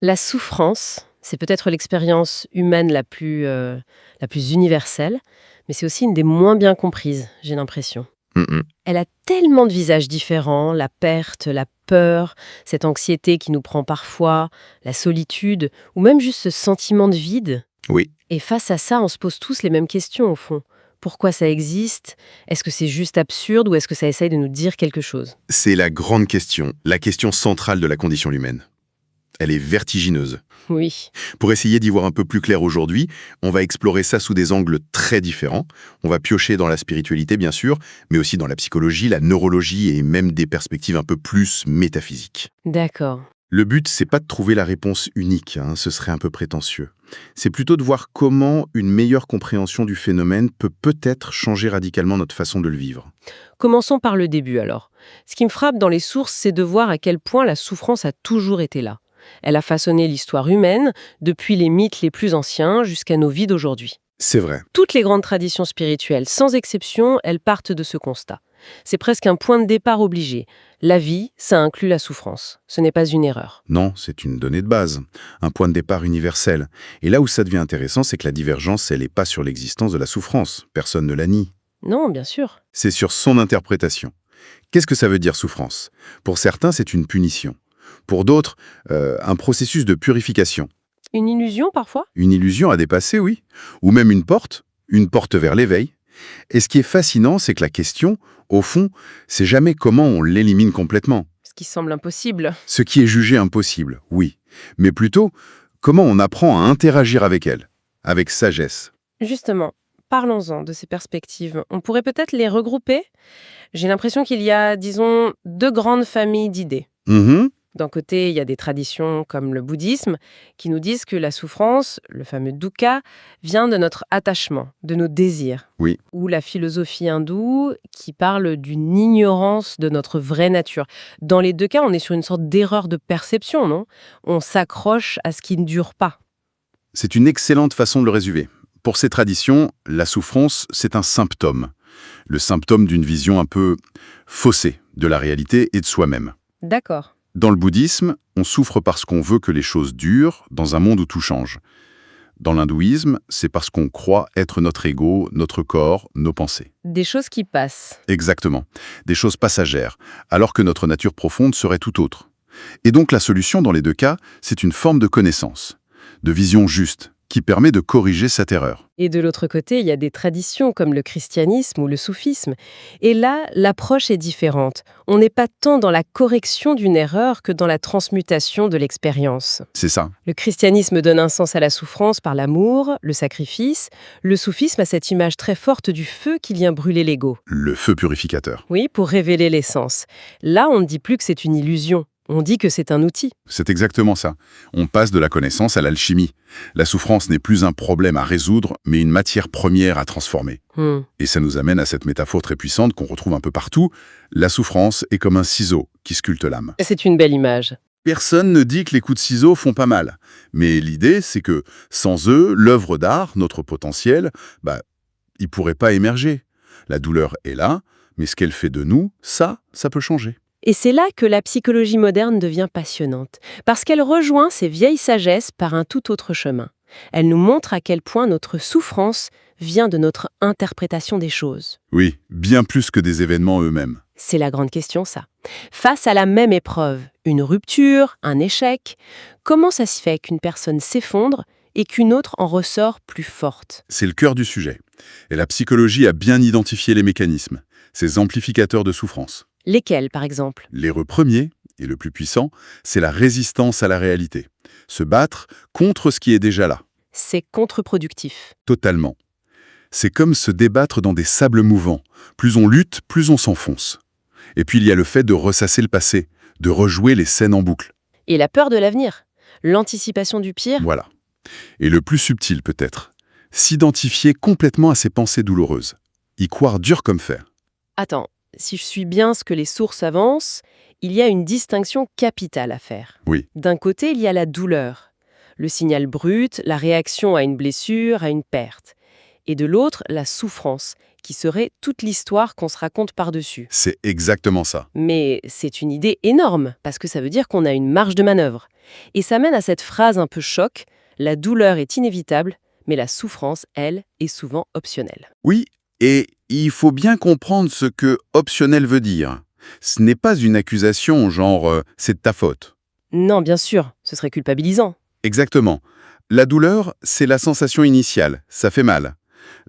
La souffrance, c'est peut-être l'expérience humaine la plus universelle, mais c'est aussi une des moins bien comprises, j'ai l'impression. Mm. Elle a tellement de visages différents, la perte, la peur, cette anxiété qui nous prend parfois, la solitude, ou même juste ce sentiment de vide. Oui, Et face à ça, on se pose tous les mêmes questions au fond. Pourquoi ça existe? Est-ce que c'est juste absurde ou est-ce que ça essaye de nous dire quelque chose? c'est la grande question, la question centrale de la condition humaine. Elle est vertigineuse. Oui, Pour essayer d'y voir un peu plus clair aujourd'hui, on va explorer ça sous des angles très différents. On va piocher dans la spiritualité, bien sûr, mais aussi dans la psychologie, la neurologie et même des perspectives un peu plus métaphysiques. d'accord. Le but, c'est pas de trouver la réponse unique, ce serait un peu prétentieux. C'est plutôt de voir comment une meilleure compréhension du phénomène peut peut-être changer radicalement notre façon de le vivre. Commençons par le début alors. Ce qui me frappe dans les sources, c'est de voir à quel point la souffrance a toujours été là. Elle a façonné l'histoire humaine, depuis les mythes les plus anciens jusqu'à nos vies d'aujourd'hui. C'est vrai. Toutes les grandes traditions spirituelles, sans exception, elles partent de ce constat. C'est presque un point de départ obligé. La vie, ça inclut la souffrance. Ce n'est pas une erreur. Non, c'est une donnée de base, un point de départ universel. Et là où ça devient intéressant, c'est que la divergence, elle n'est pas sur l'existence de la souffrance. Personne ne la nie. Non, bien sûr. C'est sur son interprétation. Qu'est-ce que ça veut dire souffrance? Pour certains, c'est une punition. Pour d'autres, un processus de purification. Une illusion parfois? Une illusion à dépasser, oui. Ou même une porte vers l'éveil. Et ce qui est fascinant, c'est que la question, au fond, c'est jamais comment on l'élimine complètement. Ce qui semble impossible. Ce qui est jugé impossible, oui. Mais plutôt, comment on apprend à interagir avec elle, avec sagesse. Justement, parlons-en de ces perspectives. On pourrait peut-être les regrouper. J'ai l'impression qu'il y a, disons, deux grandes familles d'idées. Mhm. D'un côté, il y a des traditions comme le bouddhisme qui nous disent que la souffrance, le fameux dukkha, vient de notre attachement, de nos désirs. Oui. Ou la philosophie hindoue qui parle d'une ignorance de notre vraie nature. Dans les deux cas, on est sur une sorte d'erreur de perception, non? On s'accroche à ce qui ne dure pas. C'est une excellente façon de le résumer. Pour ces traditions, la souffrance, c'est un symptôme. Le symptôme d'une vision un peu faussée de la réalité et de soi-même. D'accord. Dans le bouddhisme, on souffre parce qu'on veut que les choses durent dans un monde où tout change. Dans l'hindouisme, c'est parce qu'on croit être notre ego, notre corps, nos pensées. Des choses qui passent. Exactement. Des choses passagères, alors que notre nature profonde serait tout autre. Et donc la solution dans les deux cas, c'est une forme de connaissance, de vision juste, qui permet de corriger cette erreur. Et de l'autre côté, il y a des traditions comme le christianisme ou le soufisme. Et là, l'approche est différente. On n'est pas tant dans la correction d'une erreur que dans la transmutation de l'expérience. C'est ça. Le christianisme donne un sens à la souffrance par l'amour, le sacrifice. Le soufisme a cette image très forte du feu qui vient brûler l'ego. Le feu purificateur. Oui, pour révéler l'essence. Là, on ne dit plus que c'est une illusion. On dit que c'est un outil. C'est exactement ça. On passe de la connaissance à l'alchimie. La souffrance n'est plus un problème à résoudre, mais une matière première à transformer. Et ça nous amène à cette métaphore très puissante qu'on retrouve un peu partout. La souffrance est comme un ciseau qui sculpte l'âme. C'est une belle image. Personne ne dit que les coups de ciseaux font pas mal. Mais l'idée, c'est que sans eux, l'œuvre d'art, notre potentiel, il pourrait pas émerger. La douleur est là, mais ce qu'elle fait de nous, ça peut changer. Et c'est là que la psychologie moderne devient passionnante, parce qu'elle rejoint ces vieilles sagesses par un tout autre chemin. Elle nous montre à quel point notre souffrance vient de notre interprétation des choses. Oui, bien plus que des événements eux-mêmes. C'est la grande question, ça. Face à la même épreuve, une rupture, un échec, comment ça se fait qu'une personne s'effondre et qu'une autre en ressort plus forte? C'est le cœur du sujet. Et la psychologie a bien identifié les mécanismes, ces amplificateurs de souffrance. Lesquels, par exemple? L'héros premier, et le plus puissant, c'est la résistance à la réalité. Se battre contre ce qui est déjà là. C'est contre-productif. Totalement. C'est comme se débattre dans des sables mouvants. Plus on lutte, plus on s'enfonce. Et puis il y a le fait de ressasser le passé, de rejouer les scènes en boucle. Et la peur de l'avenir? L'anticipation du pire? Voilà. Et le plus subtil peut-être, s'identifier complètement à ces pensées douloureuses. Y croire dur comme fer. Attends, si je suis bien ce que les sources avancent, il y a une distinction capitale à faire. Oui. D'un côté, il y a la douleur, le signal brut, la réaction à une blessure, à une perte. Et de l'autre, la souffrance, qui serait toute l'histoire qu'on se raconte par-dessus. C'est exactement ça. Mais c'est une idée énorme, parce que ça veut dire qu'on a une marge de manœuvre. Et ça mène à cette phrase un peu choc, la douleur est inévitable, mais la souffrance, elle, est souvent optionnelle. Oui, et il faut bien comprendre ce que « optionnel » veut dire. Ce n'est pas une accusation genre c'est de ta faute ». Non, bien sûr, ce serait culpabilisant. Exactement. La douleur, c'est la sensation initiale, ça fait mal.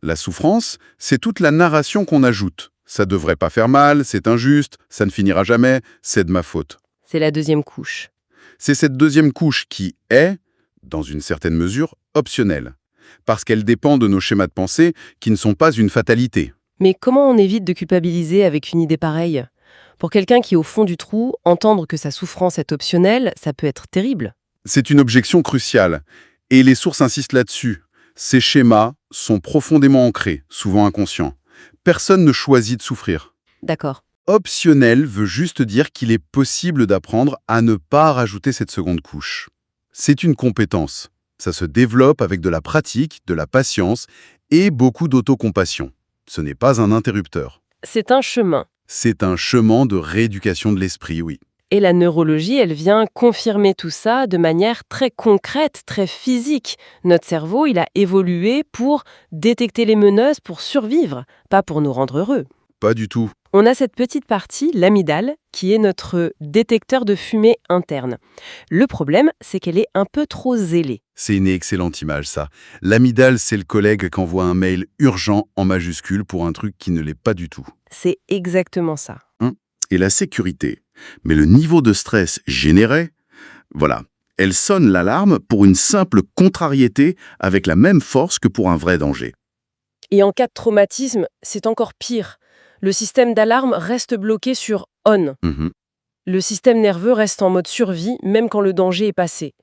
La souffrance, c'est toute la narration qu'on ajoute. Ça devrait pas faire mal, c'est injuste, ça ne finira jamais, c'est de ma faute. C'est la deuxième couche. C'est cette deuxième couche qui est, dans une certaine mesure, optionnelle. Parce qu'elle dépend de nos schémas de pensée qui ne sont pas une fatalité. Mais comment on évite de culpabiliser avec une idée pareille ? Pour quelqu'un qui est au fond du trou, entendre que sa souffrance est optionnelle, ça peut être terrible. C'est une objection cruciale. Et les sources insistent là-dessus. Ces schémas sont profondément ancrés, souvent inconscients. Personne ne choisit de souffrir. D'accord. Optionnel veut juste dire qu'il est possible d'apprendre à ne pas rajouter cette seconde couche. C'est une compétence. Ça se développe avec de la pratique, de la patience et beaucoup d'autocompassion. Ce n'est pas un interrupteur. C'est un chemin. C'est un chemin de rééducation de l'esprit, oui. Et la neurologie, elle vient confirmer tout ça de manière très concrète, très physique. Notre cerveau, il a évolué pour détecter les meneuses, pour survivre, pas pour nous rendre heureux. Pas du tout. On a cette petite partie, l'amygdale, qui est notre détecteur de fumée interne. Le problème, c'est qu'elle est un peu trop zélée. C'est une excellente image, ça. L'amygdale, c'est le collègue qui envoie un mail urgent en majuscule pour un truc qui ne l'est pas du tout. C'est exactement ça. Et la sécurité. Mais le niveau de stress généré, voilà, elle sonne l'alarme pour une simple contrariété avec la même force que pour un vrai danger. Et en cas de traumatisme, c'est encore pire. Le système d'alarme reste bloqué sur on. Le système nerveux reste en mode survie, même quand le danger est passé.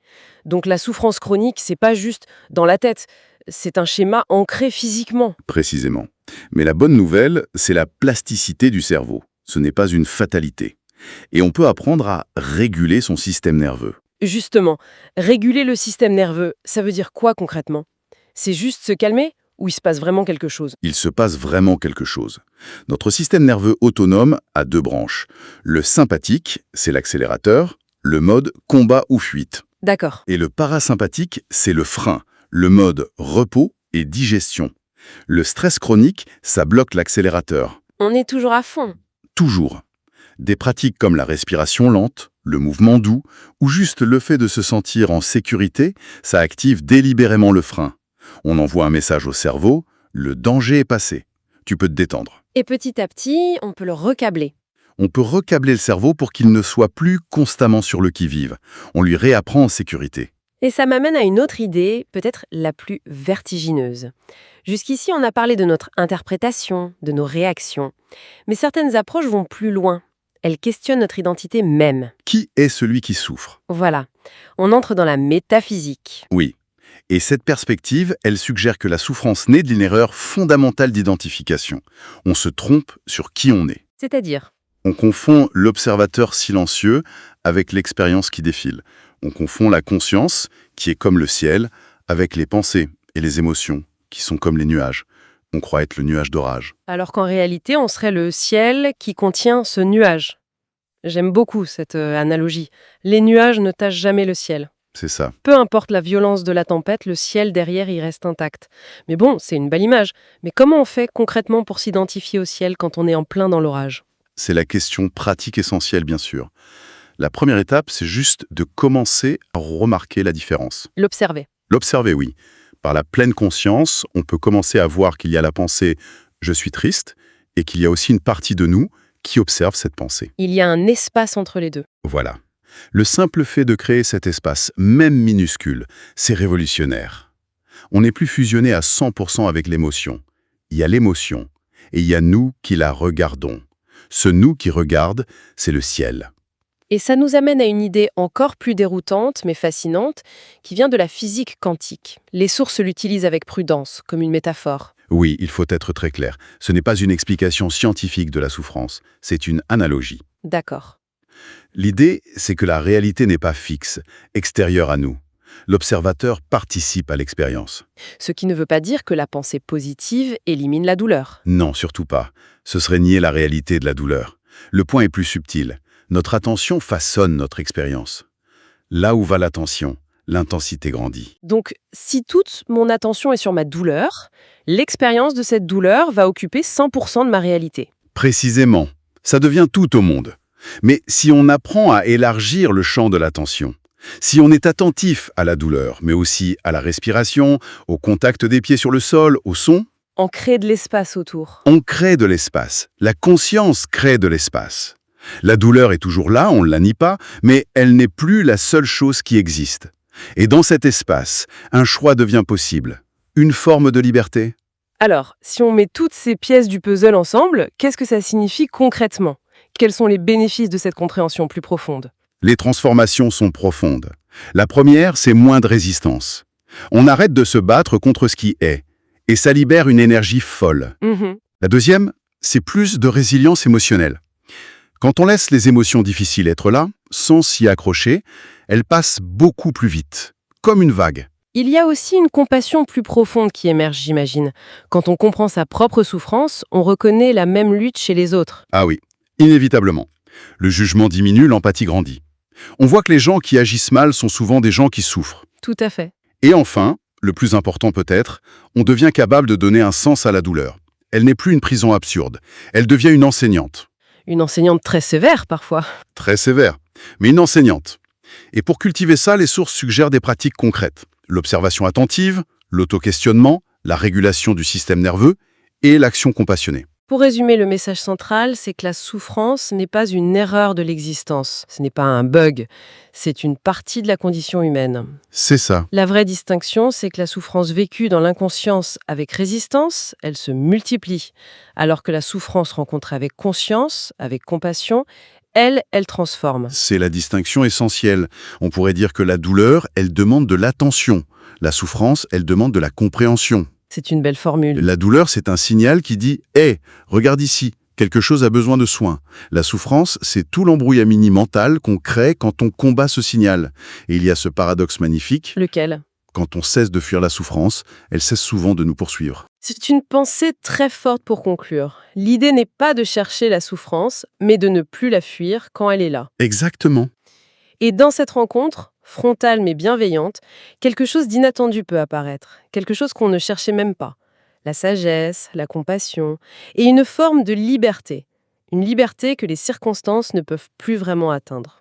Donc la souffrance chronique, c'est pas juste dans la tête, c'est un schéma ancré physiquement. Précisément. Mais la bonne nouvelle, c'est la plasticité du cerveau. Ce n'est pas une fatalité. Et on peut apprendre à réguler son système nerveux. Justement, réguler le système nerveux, ça veut dire quoi concrètement ? C'est juste se calmer ou il se passe vraiment quelque chose ? Il se passe vraiment quelque chose. Notre système nerveux autonome a deux branches. Le sympathique, c'est l'accélérateur, le mode combat ou fuite. D'accord. Et le parasympathique, c'est le frein, le mode repos et digestion. Le stress chronique, ça bloque l'accélérateur. On est toujours à fond. Toujours. Des pratiques comme la respiration lente, le mouvement doux, ou juste le fait de se sentir en sécurité, ça active délibérément le frein. On envoie un message au cerveau, le danger est passé. Tu peux te détendre. Et petit à petit, on peut le recabler. On peut recabler le cerveau pour qu'il ne soit plus constamment sur le qui-vive. On lui réapprend en sécurité. Et ça m'amène à une autre idée, peut-être la plus vertigineuse. Jusqu'ici, on a parlé de notre interprétation, de nos réactions. Mais certaines approches vont plus loin. Elles questionnent notre identité même. Qui est celui qui souffre ? Voilà. On entre dans la métaphysique. Oui. Et cette perspective, elle suggère que la souffrance naît d'une erreur fondamentale d'identification. On se trompe sur qui on est. C'est-à-dire ? On confond l'observateur silencieux avec l'expérience qui défile. On confond la conscience, qui est comme le ciel, avec les pensées et les émotions, qui sont comme les nuages. On croit être le nuage d'orage. Alors qu'en réalité, on serait le ciel qui contient ce nuage. J'aime beaucoup cette analogie. Les nuages ne tachent jamais le ciel. C'est ça. Peu importe la violence de la tempête, le ciel derrière y reste intact. Mais bon, c'est une belle image. Mais comment on fait concrètement pour s'identifier au ciel quand on est en plein dans l'orage ? C'est la question pratique essentielle, bien sûr. La première étape, c'est juste de commencer à remarquer la différence. L'observer. L'observer, oui. Par la pleine conscience, on peut commencer à voir qu'il y a la pensée « je suis triste » et qu'il y a aussi une partie de nous qui observe cette pensée. Il y a un espace entre les deux. Voilà. Le simple fait de créer cet espace, même minuscule, c'est révolutionnaire. On n'est plus fusionné à 100% avec l'émotion. Il y a l'émotion et il y a nous qui la regardons. Ce nous qui regarde, c'est le ciel. Et ça nous amène à une idée encore plus déroutante, mais fascinante, qui vient de la physique quantique. Les sources l'utilisent avec prudence, comme une métaphore. Oui, il faut être très clair. Ce n'est pas une explication scientifique de la souffrance, c'est une analogie. D'accord. L'idée, c'est que la réalité n'est pas fixe, extérieure à nous. L'observateur participe à l'expérience. Ce qui ne veut pas dire que la pensée positive élimine la douleur. Non, surtout pas. Ce serait nier la réalité de la douleur. Le point est plus subtil. Notre attention façonne notre expérience. Là où va l'attention, l'intensité grandit. Donc, si toute mon attention est sur ma douleur, l'expérience de cette douleur va occuper 100% de ma réalité. Précisément, ça devient tout au monde. Mais si on apprend à élargir le champ de l'attention, si on est attentif à la douleur, mais aussi à la respiration, au contact des pieds sur le sol, au son, On crée de l'espace autour. on crée de l'espace. La conscience crée de l'espace. La douleur est toujours là, on ne la nie pas, mais elle n'est plus la seule chose qui existe. Et dans cet espace, un choix devient possible. Une forme de liberté. Alors, si on met toutes ces pièces du puzzle ensemble, qu'est-ce que ça signifie concrètement? Quels sont les bénéfices de cette compréhension plus profonde? Les transformations sont profondes. La première, c'est moins de résistance. On arrête de se battre contre ce qui est, et ça libère une énergie folle. La deuxième, c'est plus de résilience émotionnelle. Quand on laisse les émotions difficiles être là, sans s'y accrocher, elles passent beaucoup plus vite, comme une vague. Il y a aussi une compassion plus profonde qui émerge, j'imagine. Quand on comprend sa propre souffrance, on reconnaît la même lutte chez les autres. Ah oui, inévitablement. Le jugement diminue, l'empathie grandit. On voit que les gens qui agissent mal sont souvent des gens qui souffrent. Tout à fait. Et enfin, le plus important peut-être, on devient capable de donner un sens à la douleur. Elle n'est plus une prison absurde, elle devient une enseignante. Une enseignante très sévère, parfois. Très sévère, mais une enseignante. Et pour cultiver ça, les sources suggèrent des pratiques concrètes. L'observation attentive, l'auto-questionnement, la régulation du système nerveux et l'action compassionnée. Pour résumer, le message central, c'est que la souffrance n'est pas une erreur de l'existence. Ce n'est pas un bug. C'est une partie de la condition humaine. C'est ça. La vraie distinction, c'est que la souffrance vécue dans l'inconscience avec résistance, elle se multiplie. Alors que la souffrance rencontrée avec conscience, avec compassion, elle transforme. C'est la distinction essentielle. On pourrait dire que la douleur, elle demande de l'attention. La souffrance, elle demande de la compréhension. C'est une belle formule. La douleur, c'est un signal qui dit « Hé, regarde ici, quelque chose a besoin de soins ». La souffrance, c'est tout l'embrouillamini mental qu'on crée quand on combat ce signal. Et il y a ce paradoxe magnifique. Lequel? Quand on cesse de fuir la souffrance, elle cesse souvent de nous poursuivre. C'est une pensée très forte pour conclure. L'idée n'est pas de chercher la souffrance, mais de ne plus la fuir quand elle est là. Exactement. Et dans cette rencontre, frontale mais bienveillante, quelque chose d'inattendu peut apparaître, quelque chose qu'on ne cherchait même pas. La sagesse, la compassion et une forme de liberté. Une liberté que les circonstances ne peuvent plus vraiment atteindre.